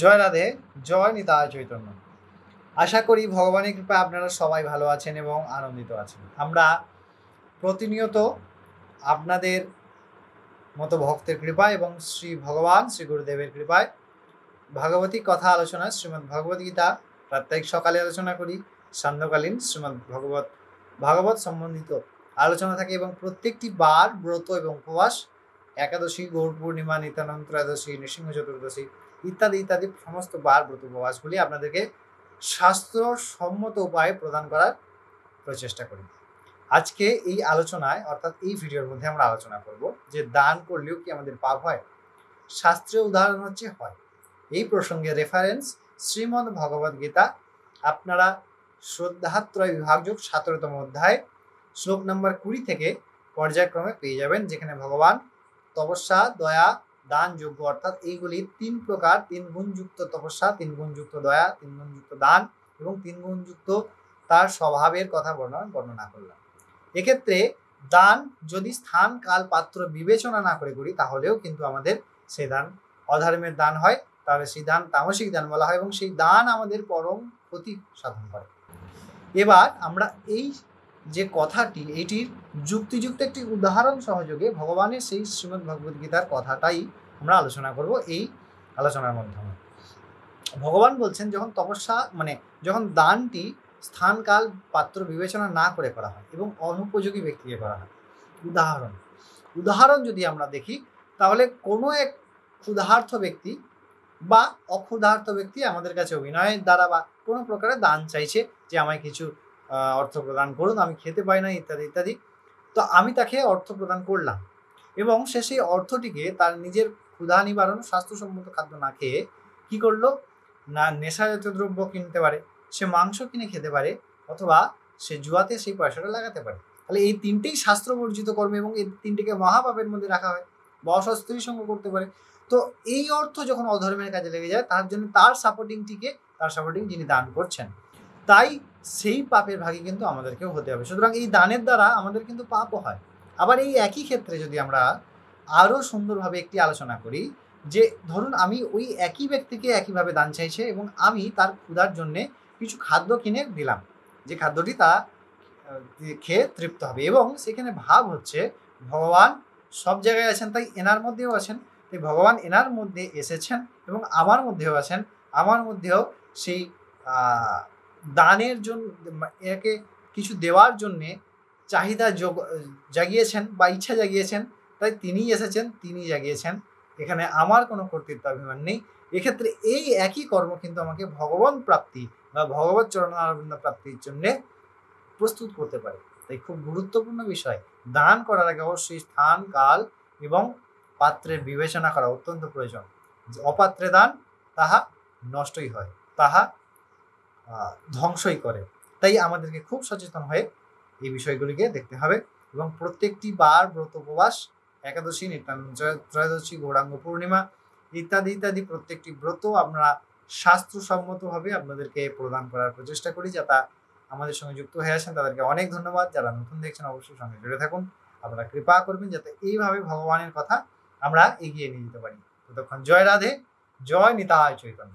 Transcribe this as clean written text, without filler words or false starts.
জয় রাধে, জয় নিতাই চৈতন্য। আশা করি ভগবানের কৃপায় আপনারা সবাই ভালো আছেন এবং আনন্দিত আছেন। আমরা প্রতিনিয়ত আপনাদের মতো ভক্তের কৃপায় এবং শ্রী ভগবান শ্রী গুরুদেবের কৃপায় ভাগবতী কথা আলোচনা শ্রীমদ্ ভগবদ গীতা প্রত্যেক সকালে আলোচনা করি। সান্ধ্যকালীন শ্রীমদ্ ভাগবত সম্বন্ধিত আলোচনা থাকে এবং প্রত্যেকটি বার ব্রত এবং উপবাস, একাদশী, গৌর পূর্ণিমা, নিত্যানন্দ ত্রয়োদশী, নৃসিংহ চতুর্দশী ইত্যাদি ইত্যাদি সমস্ত বার ব্রত উপবাসগুলি আপনাদেরকে শাস্ত্রসম্মত উপায়ে প্রদান করার প্রচেষ্টা করি। আজকে এই আলোচনায় অর্থাৎ এই ভিডিওর মধ্যে আমরা আলোচনা করব যে দান করলেও কি আমাদের পাপ হয়। শাস্ত্রীয় উদাহরণ হচ্ছে হয়। এই প্রসঙ্গে রেফারেন্স শ্রীমদ্ ভগবদ গীতা, আপনারা শ্রদ্ধাত্রয় বিভাগযোগ 17তম অধ্যায় শ্লোক নম্বর 20 থেকে পর্যায়ক্রমে পেয়ে যাবেন, যেখানে ভগবান তপস্যা, দয়া, দান, যজ্ঞ অর্থাৎ এইগুলি 3 প্রকার, 3 গুণযুক্ত তপস্যা, 3 গুণযুক্ত দয়া, 3 গুণযুক্ত দান এবং 3 গুণযুক্ত তার স্বভাবের কথা বর্ণনা করলাম। এক্ষেত্রে দান যদি স্থান, কাল, পাত্র বিবেচনা না করে করি তাহলেও কিন্তু আমাদের সেই দান অধর্মের দান হয়, তাহলে সেই দান তামসিক দান বলা হয় এবং সেই দান আমাদের পরম ক্ষতি সাধন করে। এবার আমরা এই যে কথাটি, এটির যুক্তিযুক্ত একটি উদাহরণ সহযোগে ভগবানের সেই শ্রীমদ্ ভগবদ গীতার কথাটাই আমরা আলোচনা করব এই আলোচনার মাধ্যমে। ভগবান বলছেন যখন তপস্যা যখন দানটি স্থান, কাল, পাত্র বিবেচনা না করে করা হয় এবং অনুপযোগী ব্যক্তিকে করা হয়। উদাহরণ যদি আমরা দেখি তাহলে কোনো এক ক্ষুধার্ত ব্যক্তি বা অক্ষুধার্ত ব্যক্তি আমাদের কাছে অভিনয়ের দ্বারা বা কোনো প্রকারে দান চাইছে যে আমায় কিছু অর্থ প্রদান করুন, আমি খেতে পাই না ইত্যাদি ইত্যাদি। তো আমি তাকে অর্থ প্রদান করলাম এবং সে সেই অর্থটিকে তার নিজের ক্ষুধা নিবারণ, স্বাস্থ্যসম্মত খাদ্য না খেয়ে কি করলো না, নেশাজাতীয় দ্রব্য কিনতে পারে, সে মাংস কিনে খেতে পারে, অথবা সে জুয়াতে সেই পয়সাটা লাগাতে পারে। তাহলে এই 3টেই শাস্ত্রবর্জিত কর্ম এবং এই 3টিকে মহাপাপের মধ্যে রাখা হয়। বা অস্ত্রী সঙ্গ করতে পারে। তো এই অর্থ যখন অধর্মের কাজে লেগে যায় তার জন্য তার সাপোর্টিং যিনি দান করছেন, তাই সেই পাপের ভাগী কিন্তু আমাদেরকেও হতে হবে। সুতরাং এই দানের দ্বারা আমাদের কিন্তু পাপও হয়। আবার এই একই ক্ষেত্রে যদি আমরা আরও সুন্দরভাবে একটি আলোচনা করি যে ধরুন আমি ওই একই ব্যক্তিকে একইভাবে দান চাইছে এবং আমি তার ক্ষুধার জন্যে কিছু খাদ্য কিনে দিলাম, যে খাদ্যটি তা খেয়ে তৃপ্ত হবে এবং সেখানে ভাব হচ্ছে ভগবান সব জায়গায় আছেন, তাই এনার মধ্যেও আছেন, তাই ভগবান এনার মধ্যে এসেছেন এবং আমার মধ্যেও আছেন, আমার মধ্যেও সেই দানের জন্য একে কিছু দেওয়ার জন্যে চাহিদা জাগিয়েছেন বা ইচ্ছা জাগিয়েছেন, তাই তিনিই এসেছেন, তিনি জাগিয়েছেন। এখানে আমার কোনো কর্তৃত্বাভিমান নেই। এক্ষেত্রে এই একই কর্ম কিন্তু আমাকে ভগবান প্রাপ্তি বা ভগবত চরণারবিন্দ প্রাপ্তির জন্যে প্রস্তুত করতে পারে। তাই খুব গুরুত্বপূর্ণ বিষয়, দান করার আগে অবশ্যই স্থান, কাল এবং পাত্রের বিবেচনা করা অত্যন্ত প্রয়োজন। অপাত্রে দান তাহা নষ্টই হয়, তাহা ধ্বংসই করে। তাই আমাদেরকে খুব সচেতন হয়ে এই বিষয়গুলিকে দেখতে হবে এবং প্রত্যেকটি বার ব্রত উপবাস, একাদশী, নিত্যানন্দ ত্রয়োদশী, গৌরাঙ্গ পূর্ণিমা ইত্যাদি ইত্যাদি প্রত্যেকটি ব্রত আমরা শাস্ত্রসম্মতভাবে আপনাদেরকে প্রদান করার প্রচেষ্টা করি। যাতে আমাদের সঙ্গে যুক্ত হয়ে আছেন তাদেরকে অনেক ধন্যবাদ। যারা নতুন দেখছেন অবশ্যই সঙ্গে জুড়ে থাকুন। আপনারা কৃপা করবেন যাতে এইভাবে ভগবানের কথা আমরা এগিয়ে নিয়ে যেতে পারি। ততক্ষণ জয় রাধে, জয় নিতাই চৈতন্য।